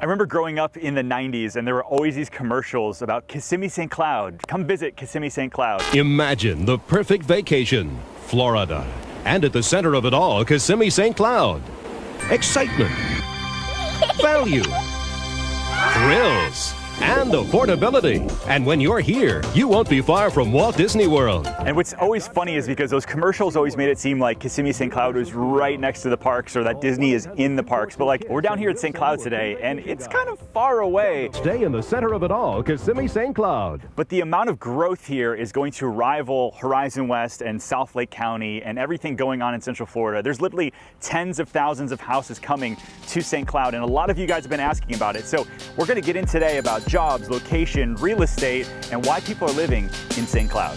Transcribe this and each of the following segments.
I remember growing up in the 90s and there were always these commercials about Kissimmee St. Cloud. Come visit Kissimmee St. Cloud. Imagine the perfect vacation, Florida. And at the center of it all, Kissimmee St. Cloud. Excitement, value, thrills, and affordability. And when you're here, you won't be far from Walt Disney World. And what's always funny is because those commercials always made it seem like Kissimmee St. Cloud was right next to the parks or that Disney is in the parks. But like, we're down here at St. Cloud today and it's kind of far away. Stay in the center of it all, Kissimmee St. Cloud. But the amount of growth here is going to rival Horizon West and South Lake County and everything going on in Central Florida. There's literally tens of thousands of houses coming to St. Cloud, and a lot of you guys have been asking about it. So we're going to get in today about jobs, location, real estate, and why people are living in St. Cloud.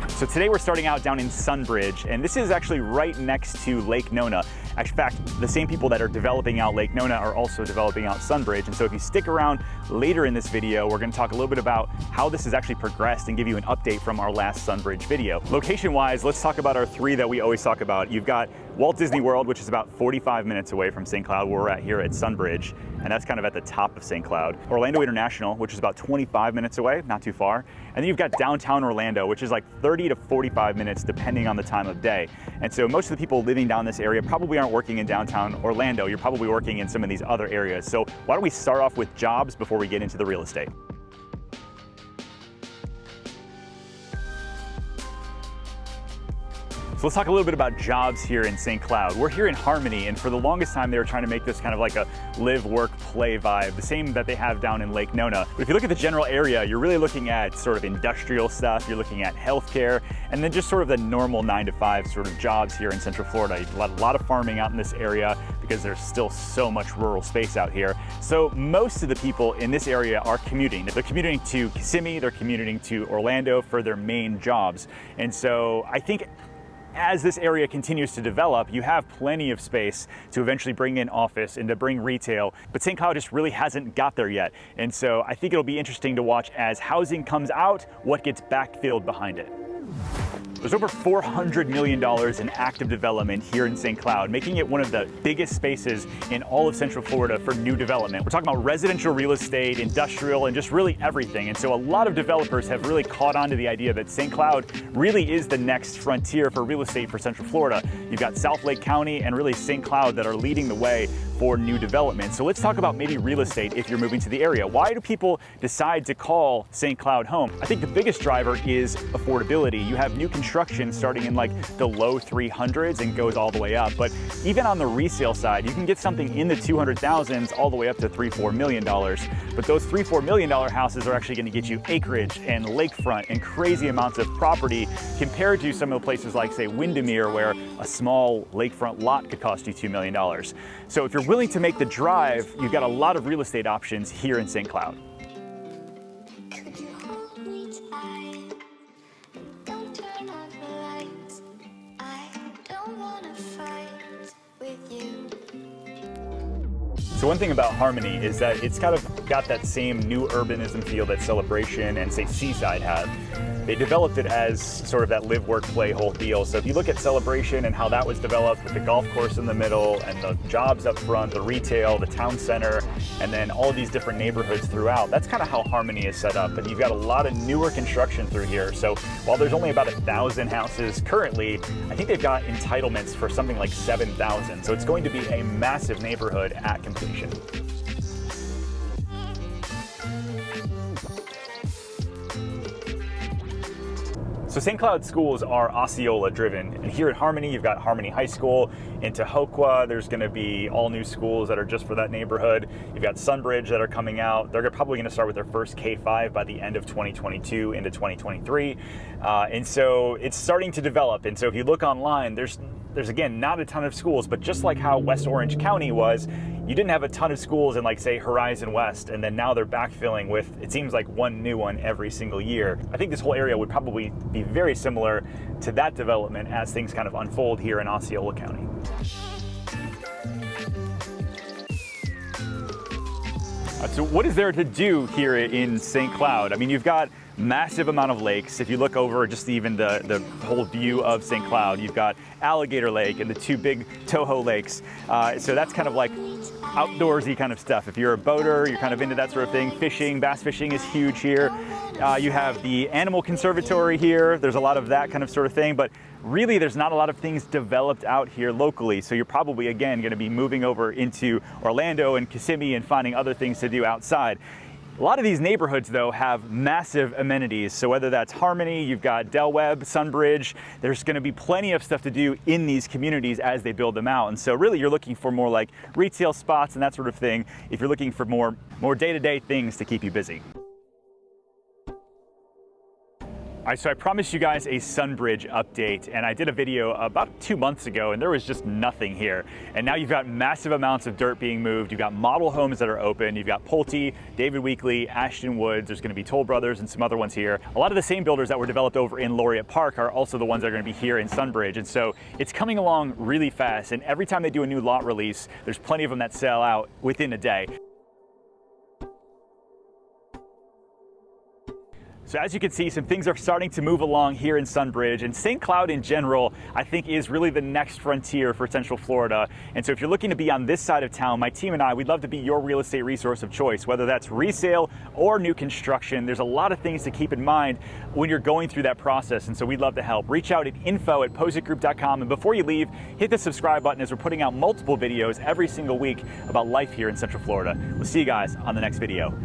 So today we're starting out down in Sunbridge, and this is actually right next to Lake Nona. In fact, the same people that are developing out Lake Nona are also developing out Sunbridge. And so if you stick around later in this video, we're going to talk a little bit about how this has actually progressed and give you an update from our last Sunbridge video. Location-wise, let's talk about our three that we always talk about. You've got Walt Disney World, which is about 45 minutes away from St. Cloud, where we're at here at Sunbridge, and that's kind of at the top of St. Cloud. Orlando International, which is about 25 minutes away, not too far. And then you've got downtown Orlando, which is like 30 to 45 minutes depending on the time of day. And so most of the people living down this area probably aren't working in downtown Orlando. You're probably working in some of these other areas. So why don't we start off with jobs before we get into the real estate? So let's talk a little bit about jobs here in St. Cloud. We're here in Harmony, and for the longest time they were trying to make this kind of like a live, work, play vibe, the same that they have down in Lake Nona. But if you look at the general area, you're really looking at sort of industrial stuff, you're looking at healthcare, and then just sort of the normal 9-to-5 sort of jobs here in Central Florida. A lot of farming out in this area because there's still so much rural space out here. So most of the people in this area are commuting. They're commuting to Kissimmee, they're commuting to Orlando for their main jobs. And so I think as this area continues to develop, you have plenty of space to eventually bring in office and to bring retail, but St. Cloud just really hasn't got there yet. And so I think it'll be interesting to watch as housing comes out, what gets backfilled behind it. There's over $400 million in active development here in St. Cloud, making it one of the biggest spaces in all of Central Florida for new development. We're talking about residential real estate, industrial, and just really everything. And so a lot of developers have really caught on to the idea that St. Cloud really is the next frontier for real estate for Central Florida. You've got South Lake County and really St. Cloud that are leading the way for new development. So let's talk about maybe real estate if you're moving to the area. Why do people decide to call St. Cloud home? I think the biggest driver is affordability. You have new construction starting in like the low 300s and goes all the way up. But even on the resale side, you can get something in the 200,000s all the way up to $3-4 million. But those $3-4 million houses are actually going to get you acreage and lakefront and crazy amounts of property compared to some of the places like, say, Windermere, where a small lakefront lot could cost you $2 million. So if you're willing to make the drive, you've got a lot of real estate options here in St. Cloud. So one thing about Harmony is that it's kind of got that same new urbanism feel that Celebration and, say, Seaside have. They developed it as sort of that live, work, play whole deal. So if you look at Celebration and how that was developed with the golf course in the middle and the jobs up front, the retail, the town center, and then all these different neighborhoods throughout, that's kind of how Harmony is set up. And you've got a lot of newer construction through here. So while there's only about 1,000 houses currently, I think they've got entitlements for something like 7,000. So it's going to be a massive neighborhood at completion. So St. Cloud schools are Osceola driven, and here at Harmony you've got Harmony High School. In Tohoqua there's going to be all new schools that are just for that neighborhood. You've got Sunbridge that are coming out. They're probably going to start with their first K-5 by the end of 2022 into 2023, and so it's starting to develop. And so if you look online, there's again not a ton of schools, but just like how West Orange County was, you didn't have a ton of schools in, like, say, Horizon West, and then now they're backfilling with, it seems like, one new one every single year. I think this whole area would probably be very similar to that development as things kind of unfold here in Osceola County. So what is there to do here in St. Cloud? I mean, you've got massive amount of lakes. If you look over just even the whole view of St. Cloud, you've got Alligator Lake and the two big Toho lakes. So that's kind of like outdoorsy kind of stuff. If you're a boater, you're kind of into that sort of thing. Fishing, bass fishing is huge here. You have the animal conservatory here. There's a lot of that kind of sort of thing, but really there's not a lot of things developed out here locally. So you're probably, again, going to be moving over into Orlando and Kissimmee and finding other things to do outside. A lot of these neighborhoods, though, have massive amenities. So whether that's Harmony, you've got Del Webb, Sunbridge, there's going to be plenty of stuff to do in these communities as they build them out. And so really you're looking for more like retail spots and that sort of thing if you're looking for more day-to-day things to keep you busy. All right, so I promised you guys a Sunbridge update, and I did a video about 2 months ago, and there was just nothing here. And now you've got massive amounts of dirt being moved. You've got model homes that are open. You've got Pulte, David Weekley, Ashton Woods. There's going to be Toll Brothers and some other ones here. A lot of the same builders that were developed over in Laureate Park are also the ones that are going to be here in Sunbridge. And so it's coming along really fast. And every time they do a new lot release, there's plenty of them that sell out within a day. So as you can see, some things are starting to move along here in Sunbridge, and St. Cloud in general, I think, is really the next frontier for Central Florida. And so if you're looking to be on this side of town, my team and I, we'd love to be your real estate resource of choice, whether that's resale or new construction. There's a lot of things to keep in mind when you're going through that process, and so we'd love to help. Reach out at info@pozekgroup.com, and before you leave, hit the subscribe button as we're putting out multiple videos every single week about life here in Central Florida. We'll see you guys on the next video.